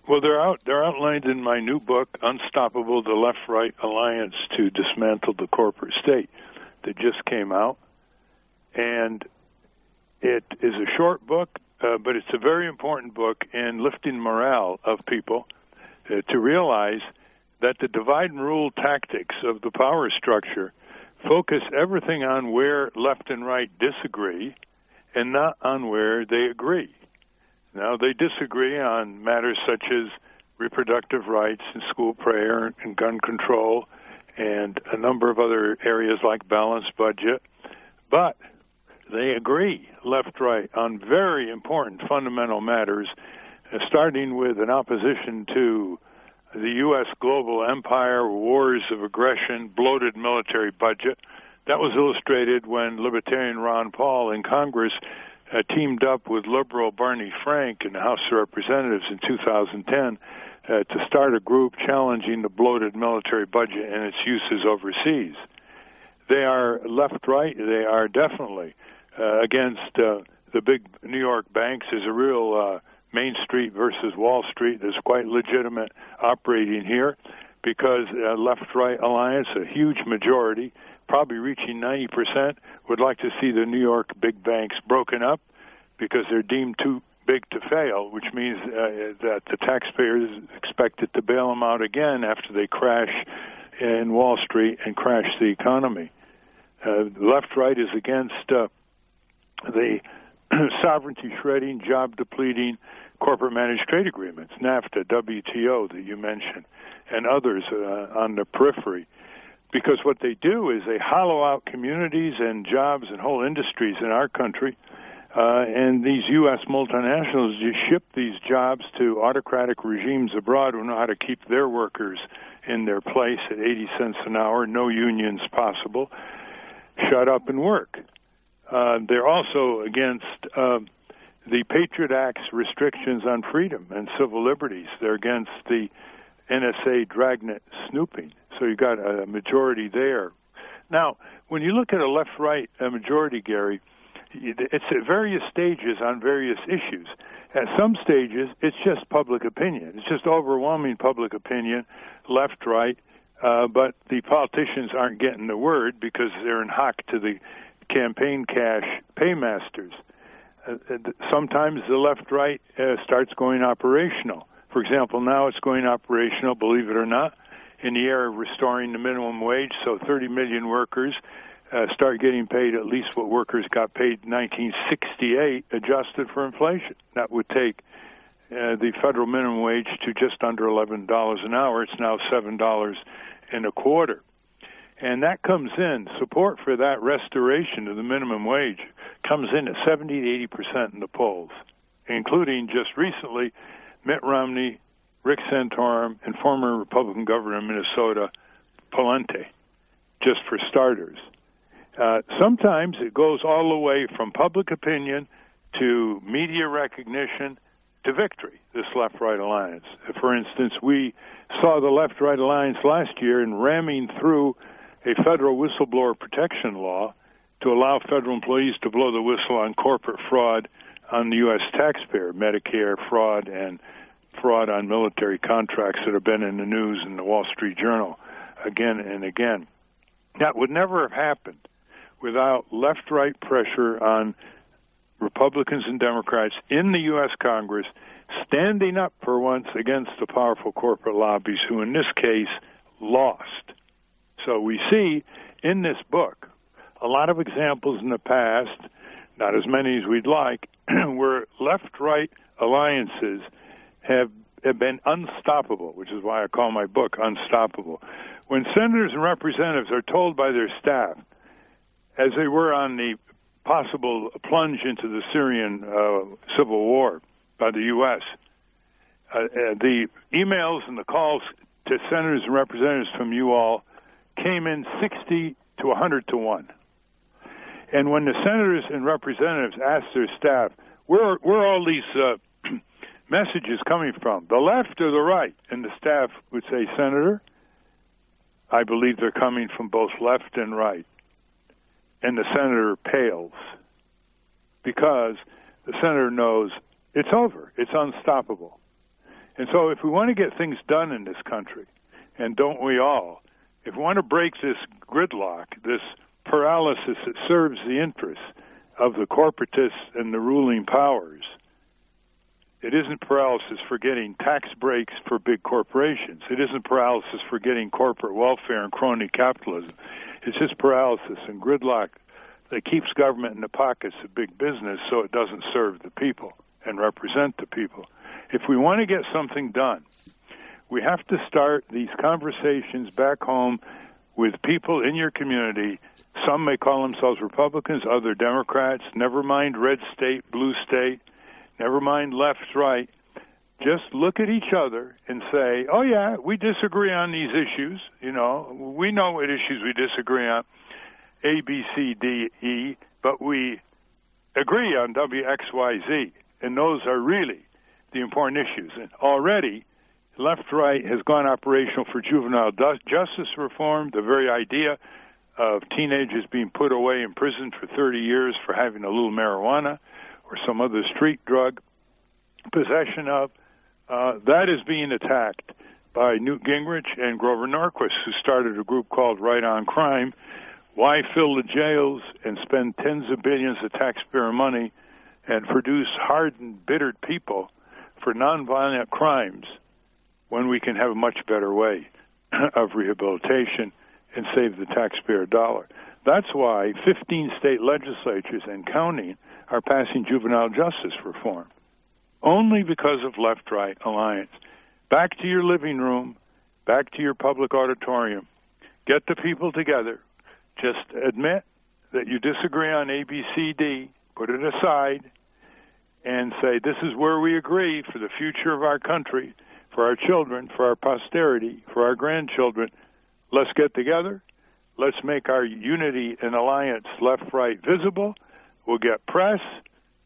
Well, they're outlined in my new book, Unstoppable, the Left-Right Alliance to Dismantle the Corporate State, that just came out. And it is a short book, but it's a very important book in lifting morale of people to realize that the divide and rule tactics of the power structure focus everything on where left and right disagree and not on where they agree. Now, they disagree on matters such as reproductive rights and school prayer and gun control and a number of other areas like balanced budget, but they agree, left-right, on very important fundamental matters, starting with an opposition to the U.S. global empire, wars of aggression, bloated military budget. That was illustrated when Libertarian Ron Paul in Congress teamed up with liberal Barney Frank in the House of Representatives in 2010 to start a group challenging the bloated military budget and its uses overseas. They are left-right. They are definitely against the big New York banks. There's a real Main Street versus Wall Street that's quite legitimate operating here because left-right alliance, a huge majority, probably reaching 90%, would like to see the New York big banks broken up because they're deemed too big to fail, which means that the taxpayers expected to bail them out again after they crash in Wall Street and crash the economy. Left-right is against the sovereignty shredding, job depleting, corporate managed trade agreements, NAFTA, WTO that you mentioned, and others on the periphery. Because what they do is they hollow out communities and jobs and whole industries in our country, and these U.S. multinationals just ship these jobs to autocratic regimes abroad who know how to keep their workers in their place at 80 cents an hour, no unions possible, shut up and work. They're also against the Patriot Act's restrictions on freedom and civil liberties. They're against the NSA dragnet snooping. So you've got a majority there. Now, when you look at a left-right majority, Gary, it's at various stages on various issues. At some stages, it's just public opinion. It's just overwhelming public opinion, left-right, but the politicians aren't getting the word because they're in hock to the campaign cash paymasters. Sometimes the left-right starts going operational. For example, now it's going operational, believe it or not, in the area of restoring the minimum wage, so 30 million workers start getting paid at least what workers got paid in 1968, adjusted for inflation. That would take the federal minimum wage to just under $11 an hour. It's now $7.25. And that comes in, support for that restoration of the minimum wage comes in at 70 to 80% in the polls, including just recently Mitt Romney, Rick Santorum, and former Republican governor of Minnesota, Pawlenty, just for starters. Sometimes it goes all the way from public opinion to media recognition to victory, this left-right alliance. For instance, we saw the left-right alliance last year in ramming through a federal whistleblower protection law to allow federal employees to blow the whistle on corporate fraud on the U.S. taxpayer, Medicare fraud and fraud on military contracts that have been in the news in the Wall Street Journal again and again. That would never have happened without left-right pressure on Republicans and Democrats in the U.S. Congress standing up for once against the powerful corporate lobbies who in this case lost. So we see in this book a lot of examples in the past, not as many as we'd like, where left-right alliances have been unstoppable, which is why I call my book Unstoppable. When senators and representatives are told by their staff, as they were on the possible plunge into the Syrian civil war by the U.S., the emails and the calls to senators and representatives from you all came in 60 to 100 to 1. And when the senators and representatives asked their staff, where are all these messages coming from, the left or the right? And the staff would say, Senator, I believe they're coming from both left and right. And the senator pales because the senator knows it's over. It's unstoppable. And so if we want to get things done in this country, and don't we all, if we want to break this gridlock, this paralysis that serves the interests of the corporatists and the ruling powers, it isn't paralysis for getting tax breaks for big corporations. It isn't paralysis for getting corporate welfare and crony capitalism. It's just paralysis and gridlock that keeps government in the pockets of big business so it doesn't serve the people and represent the people. If we want to get something done, we have to start these conversations back home with people in your community. Some may call themselves Republicans, other Democrats, never mind red state, blue state, never mind left, right. Just look at each other and say, oh, yeah, we disagree on these issues. You know, we know what issues we disagree on, A, B, C, D, E, but we agree on W, X, Y, Z. And those are really the important issues. And already, left-right has gone operational for juvenile justice reform, the very idea of teenagers being put away in prison for 30 years for having a little marijuana or some other street drug, possession of, that is being attacked by Newt Gingrich and Grover Norquist, who started a group called Right on Crime. Why fill the jails and spend tens of billions of taxpayer money and produce hardened, bittered people for nonviolent crimes when we can have a much better way of rehabilitation and save the taxpayer dollar? That's why 15 state legislatures and counting are passing juvenile justice reform, only because of left-right alliance. Back to your living room, back to your public auditorium. Get the people together. Just admit that you disagree on A, B, C, D. Put it aside and say, this is where we agree for the future of our country, for our children, for our posterity, for our grandchildren. Let's get together. Let's make our unity and alliance left-right visible. We'll get press.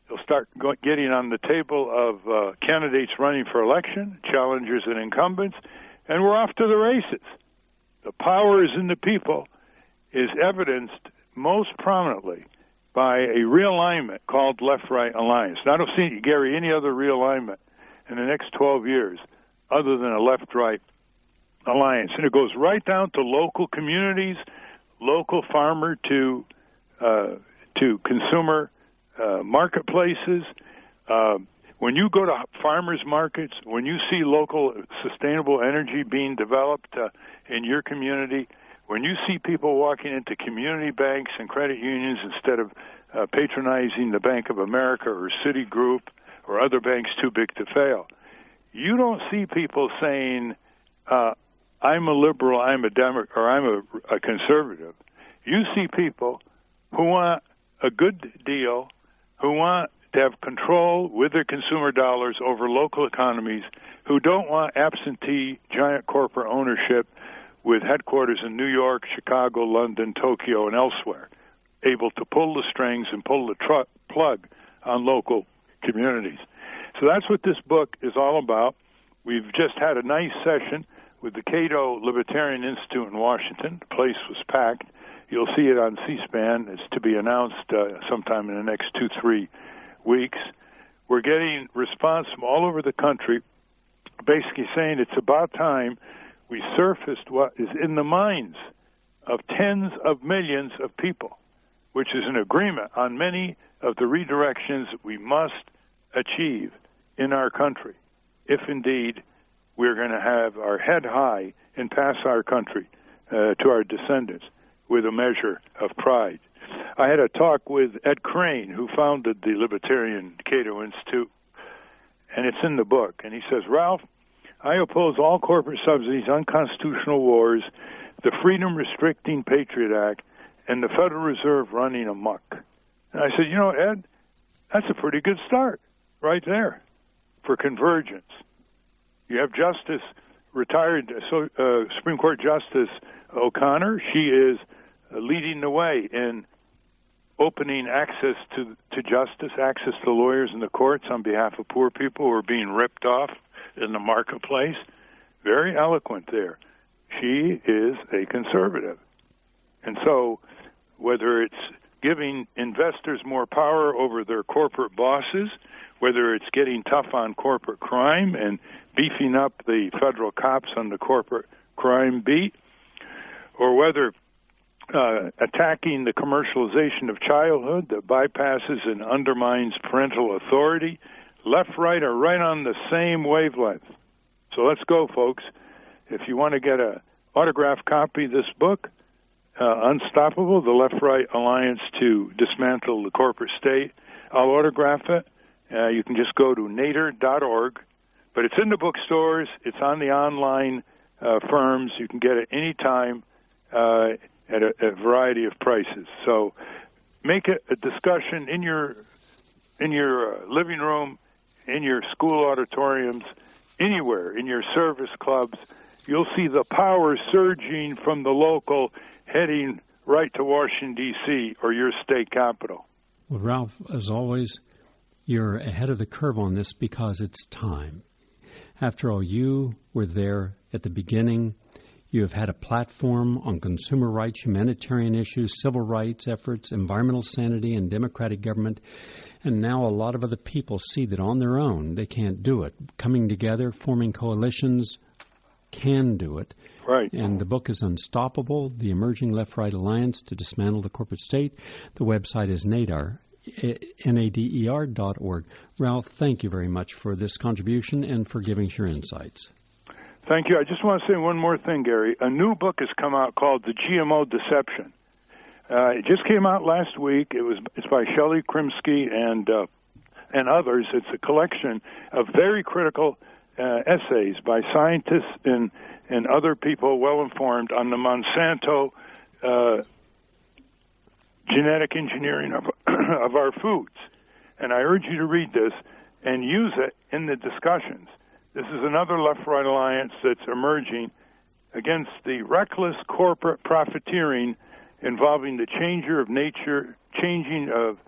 They'll start getting on the table of candidates running for election, challengers and incumbents, and we're off to the races. The power is in the people is evidenced most prominently by a realignment called left-right alliance. Now, I don't see, Gary, any other realignment in the next 12 years other than a left-right alliance. And it goes right down to local communities, local farmer to consumer marketplaces. When you go to farmers markets, when you see local sustainable energy being developed in your community, when you see people walking into community banks and credit unions instead of patronizing the Bank of America or Citigroup or other banks too big to fail, you don't see people saying, I'm a liberal, I'm a Democrat, or I'm a conservative. You see people who want a good deal, who want to have control with their consumer dollars over local economies, who don't want absentee giant corporate ownership with headquarters in New York, Chicago, London, Tokyo, and elsewhere, able to pull the strings and pull the plug on local communities. So that's what this book is all about. We've just had a nice session with the Cato Libertarian Institute in Washington. The place was packed. You'll see it on C-SPAN. It's to be announced sometime in the next 2-3 weeks. We're getting response from all over the country, basically saying it's about time we surfaced what is in the minds of tens of millions of people, which is an agreement on many of the redirections that we must achieve in our country, if indeed we're going to have our head high and pass our country to our descendants with a measure of pride. I had a talk with Ed Crane, who founded the Libertarian Cato Institute, and it's in the book. And he says, Ralph, I oppose all corporate subsidies, unconstitutional wars, the freedom-restricting Patriot Act, and the Federal Reserve running amok. And I said, you know, Ed, that's a pretty good start right there for convergence. You have retired Supreme Court Justice O'Connor. She is leading the way in opening access to justice, access to lawyers in the courts on behalf of poor people who are being ripped off in the marketplace. Very eloquent there. She is a conservative. And so whether it's giving investors more power over their corporate bosses, whether it's getting tough on corporate crime and beefing up the federal cops on the corporate crime beat, or whether attacking the commercialization of childhood that bypasses and undermines parental authority. Left, right are right on the same wavelength. So let's go, folks. If you want to get an autographed copy of this book, Unstoppable, the Left-Right Alliance to Dismantle the Corporate State, I'll autograph it. You can just go to nader.org. But it's in the bookstores. It's on the online firms. You can get it any time at a variety of prices. So make it a discussion in your living room, in your school auditoriums, anywhere, in your service clubs. You'll see the power surging from the local, heading right to Washington, D.C., or your state capital. Well, Ralph, as always, you're ahead of the curve on this because it's time. After all, you were there at the beginning. You have had a platform on consumer rights, humanitarian issues, civil rights efforts, environmental sanity, and democratic government. And now a lot of other people see that on their own they can't do it. Coming together, forming coalitions, can do it. Right. And the book is Unstoppable, the Emerging Left-Right Alliance to Dismantle the Corporate State. The website is Nader, nader.org. Ralph, thank you very much for this contribution and for giving us your insights. Thank you. I just want to say one more thing, Gary. A new book has come out called The GMO Deception. It just came out last week. It's by Shelley Krimsky and others. It's a collection of very critical essays by scientists and other people well informed on the Monsanto genetic engineering of our foods. And I urge you to read this and use it in the discussions. This is another left-right alliance that's emerging against the reckless corporate profiteering involving the changing of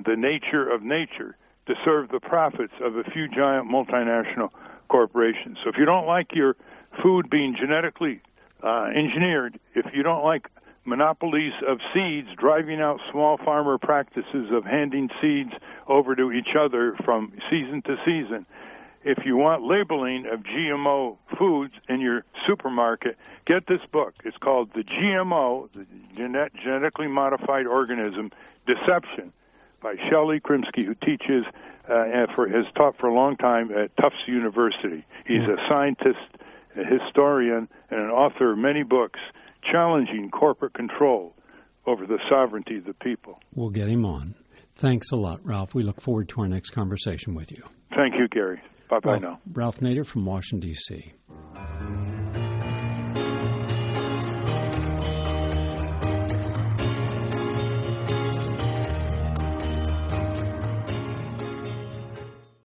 the nature of nature to serve the profits of a few giant multinational corporations. So if you don't like your food being genetically engineered, if you don't like monopolies of seeds driving out small farmer practices of handing seeds over to each other from season to season, if you want labeling of GMO foods in your supermarket, get this book. It's called The GMO, the Genetically Modified Organism Deception, by Shelley Krimsky, who teaches has taught for a long time at Tufts University. He's a scientist, a historian, and an author of many books challenging corporate control over the sovereignty of the people. We'll get him on. Thanks a lot, Ralph. We look forward to our next conversation with you. Thank you, Gary. Bye-bye now. Ralph Nader from Washington, D.C.